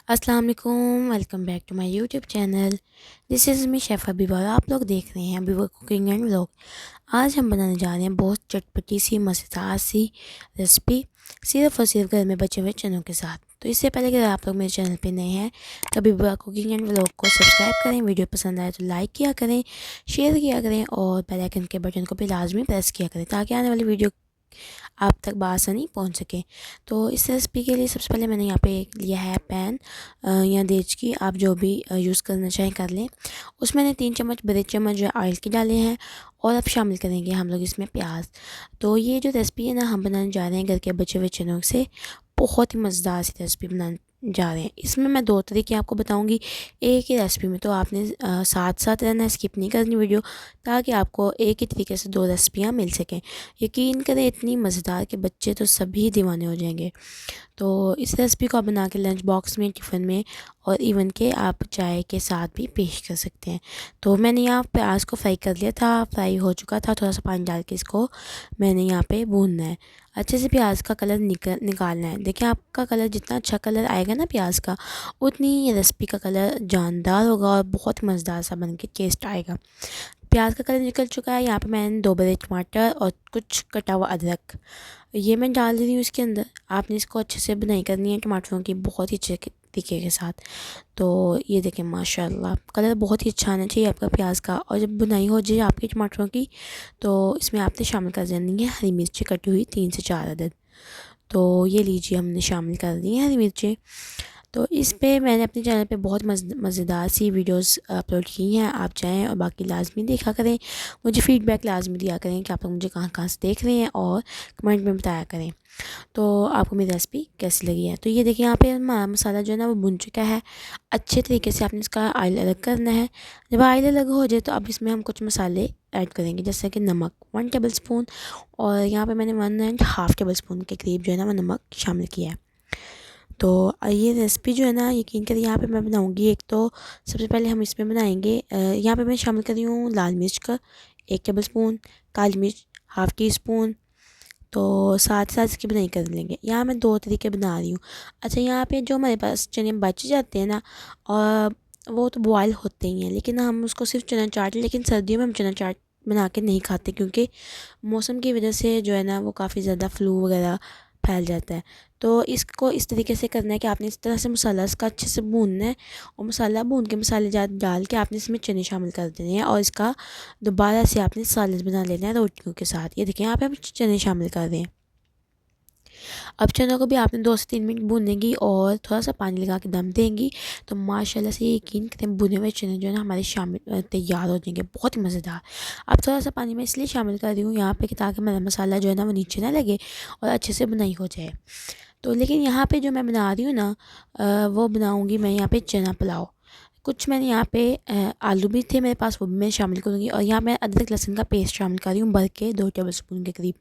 अस्सलाम वालेकुम, welcome back to my YouTube channel. This is me chef Habiba और आप लोग देख रहे हैं हबीबा कुकिंग एंड व्लॉग। आज हम बनाने जा रहे हैं बहुत चटपटी सी मज़ेदार सी रेसिपी, सिर्फ़ और सिर्फ घर में बचे हुए चनों के साथ। तो इससे पहले अगर आप लोग मेरे चैनल पे नए हैं तो हबीबा कुकिंग एंड व्लॉग को सब्सक्राइब करें, वीडियो पसंद आए तो लाइक किया करें, शेयर किया करें और बेल आइकन के बटन को भी लाजमी प्रेस किया करें ताकि आने वाली वीडियो आप तक बआसानी पहुंच सके। तो इस रेसिपी के लिए सबसे पहले मैंने यहाँ पे लिया है पैन या देच की, आप जो भी यूज़ करना चाहें कर लें। उसमें मैंने 3 चम्मच बड़े चम्मच जो ऑयल के डाले हैं और अब शामिल करेंगे हम लोग इसमें प्याज। तो ये जो रेसिपी है ना हम बनाने जा रहे हैं घर के बचे हुए चनों से, बहुत ही मज़ेदार सी रेसिपी बनाने जा रहे हैं। इसमें मैं 2 तरीके आपको बताऊंगी एक ही रेसिपी में, तो आपने साथ साथ रहना है, स्किप नहीं करनी वीडियो, ताकि आपको एक ही तरीके से 2 रेसिपियाँ मिल सकें। यकीन करें इतनी मज़ेदार कि बच्चे तो सभी दीवाने हो जाएंगे। तो इस रेसिपी को आप बना के लंच बॉक्स में, टिफ़िन में और इवन के आप चाय के साथ भी पेश कर सकते हैं। तो मैंने यहाँ प्याज को फ्राई कर लिया था, फ्राई हो चुका था। थोड़ा सा पानी डाल के इसको मैंने यहाँ पे भूनना है, अच्छे से प्याज का कलर निकालना है। देखिए आपका कलर जितना अच्छा कलर आएगा ना प्याज का, उतनी ये रेसिपी का कलर जानदार होगा और बहुत मज़ेदार सा बन के टेस्ट आएगा। प्याज का कलर निकल चुका है। यहाँ पे मैंने 2 बड़े टमाटर और कुछ कटा हुआ अदरक ये मैं डाल दे रही हूँ इसके अंदर। आपने इसको अच्छे से बुनाई करनी है टमाटरों की, बहुत ही अच्छे तरीके के साथ। तो ये देखें माशाल्लाह कलर बहुत ही अच्छा आना चाहिए आपका प्याज का। और जब बुनाई हो जाए आपके टमाटरों की तो इसमें आपने शामिल कर देनी है हरी मिर्ची कटी हुई 3 से 4 अदद। तो ये लीजिए हमने शामिल कर दी है हरी मिर्ची। तो इस पे मैंने अपने चैनल पे बहुत मज़ेदार सी वीडियोस अपलोड की हैं, आप जाएँ और बाकी लाजमी देखा करें। मुझे फ़ीडबैक लाजमी दिया करें कि आप लोग मुझे कहाँ कहाँ से देख रहे हैं और कमेंट में बताया करें तो आपको मेरी रेसिपी कैसी लगी है। तो ये देखिए यहाँ पे हमारा मसाला जो है ना वो भुन चुका है। अच्छे तरीके से आपने इसका ऑयल अलग करना है। जब ऑयल अलग हो जाए तो अब इसमें हम कुछ मसाले ऐड करेंगे, जैसे कि नमक 1 टेबल स्पून और यहाँ पे मैंने 1.5 टेबल स्पून के करीब जो है ना वो नमक शामिल किया है। तो ये रेसिपी जो है ना यकीन करिए यहाँ पे मैं बनाऊँगी एक तो सबसे पहले हम इसमें बनाएंगे यहाँ पे मैं शामिल कर रही हूँ लाल मिर्च का 1 टेबल स्पून, काली मिर्च हाफ़ टी स्पून। तो साथ साथ इसकी बनाई कर लेंगे। यहाँ मैं 2 तरीके बना रही हूँ। अच्छा यहाँ पे जो हमारे पास चने बच जाते हैं ना और वो तो बॉयल होते ही हैं, लेकिन हम उसको सिर्फ चना चाट, लेकिन सर्दियों में हम चना चाट बना के नहीं खाते क्योंकि मौसम की वजह से जो है ना वो काफ़ी ज़्यादा फ्लू वगैरह फैल जाता है। तो इसको इस तरीके से करना है कि आपने इस तरह से मसाला इसका अच्छे से भूनना है और मसाला भून के मसाले डाल के आपने इसमें चने शामिल कर देने हैं और इसका दोबारा से आपने सालन बना लेना है रोटियों के साथ। ये देखिए यहाँ पे हम चने शामिल कर दें। अब चनों को भी आपने 2 से 3 मिनट भूनेंगी और थोड़ा सा पानी लगा के दम देंगी। तो माशाल्लाह से यकीन करें भुने हुए चने जो है ना हमारे शामिल तैयार हो जाएंगे, बहुत ही मज़ेदार। अब थोड़ा सा पानी मैं इसलिए शामिल कर रही हूँ यहाँ पे कि ताकि मेरा मसाला जो है ना वो नीचे ना लगे और अच्छे से बुनाई हो जाए। तो लेकिन यहाँ पे जो मैं बना रही हूँ ना वो बनाऊँगी मैं यहाँ पे चना पुलाव। कुछ मैंने यहाँ पे आलू भी थे मेरे पास, वो भी मैं शामिल करूँगी और यहाँ मैं अदरक लहसुन का पेस्ट शामिल कर रही हूँ भर के 2 टेबल स्पून के करीब।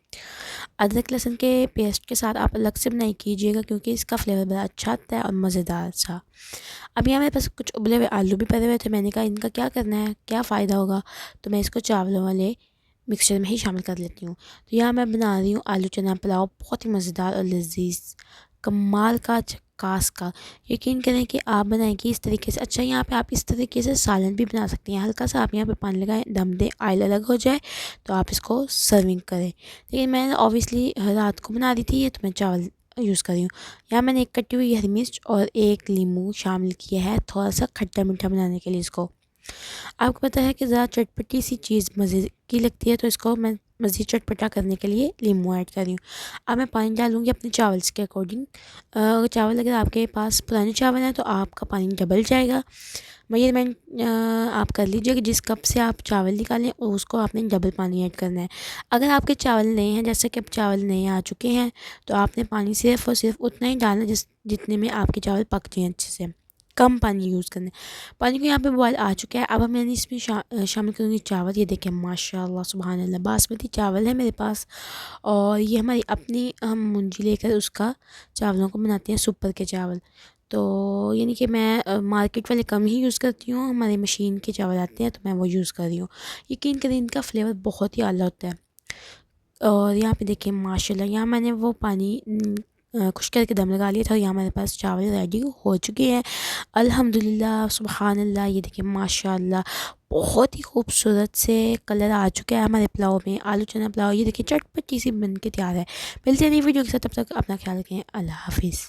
अदरक लहसुन के पेस्ट के साथ आप अलग से बनाई कीजिएगा क्योंकि इसका फ्लेवर बड़ा अच्छा आता है और मज़ेदार सा। अब यहाँ मेरे पास कुछ उबले हुए आलू भी पड़े हुए थे, मैंने कहा इनका क्या करना है, क्या फ़ायदा होगा, तो मैं इसको चावलों वाले मिक्सचर में ही शामिल कर लेती हूँ। तो यहाँ मैं बना रही हूँ आलू चना पुलाव, बहुत ही मज़ेदार और लजीज कमाल का झक्कास का। यकीन करें कि आप बनाएंगी इस तरीके से। अच्छा यहाँ पे आप इस तरीके से सालन भी बना सकती हैं। हल्का सा आप यहाँ पे पानी लगाएं, दम दें, ऑयल अलग हो जाए तो आप इसको सर्विंग करें। लेकिन मैं ऑब्वियसली रात को बना दी थी ये, तो मैं चावल यूज़ कर रही हूँ। यहाँ मैंने एक कटी हुई हरी मिर्च और एक नींबू शामिल किया है थोड़ा सा खट्टा मीठा बनाने के लिए इसको। आपको पता है कि ज़रा चटपटी सी चीज़ मज़े की लगती है, तो इसको मैं मज़ीद चटपटा करने के लिए नींबू ऐड कर रही हूँ। अब मैं पानी डालूँगी अपने चावल्स के अकॉर्डिंग। चावल अगर आपके पास पुराने चावल हैं तो आपका पानी डबल जाएगा। मेजरमेंट आप कर लीजिए कि जिस कप से आप चावल निकालें उसको आपने डबल पानी ऐड करना है। अगर आपके चावल नए हैं, जैसे कि अब चावल नए आ चुके हैं, तो आपने पानी सिर्फ़ और सिर्फ उतना ही डालना जितने में आपके चावल पक जाएँ अच्छे से। कम पानी यूज़ करना है। पानी को यहाँ पे बॉयल आ चुका है। अब हम मैंने इसमें शामिल करूँगी चावल। ये देखें माशाल्लाह सुबहान अल्लाह बासमती चावल है मेरे पास और ये हमारी अपनी हम मुंजी लेकर उसका चावलों को बनाते हैं सुपर के चावल। तो यानी कि मैं मार्केट वाले कम ही यूज़ करती हूँ, हमारी मशीन के चावल आते हैं तो मैं वो यूज़ कर रही हूँ। यकीन करें इनका फ्लेवर बहुत ही आला होता है। और यहाँ पे देखिए माशाल्लाह यहाँ मैंने वो पानी खुश करके दम लगा लिया था। और यहाँ हमारे पास चावल रेडी हो चुके हैं अल्हम्दुलिल्लाह सुबहान अल्लाह। ये देखिए माशाल्लाह बहुत ही खूबसूरत से कलर आ चुका है हमारे पुलाव में, आलू चना पुलाव। ये देखिए चटपटी सी बन के तैयार है। मिलते हैं नई वीडियो के साथ, तब तक अपना ख्याल रखें। अल्लाह हाफिज़।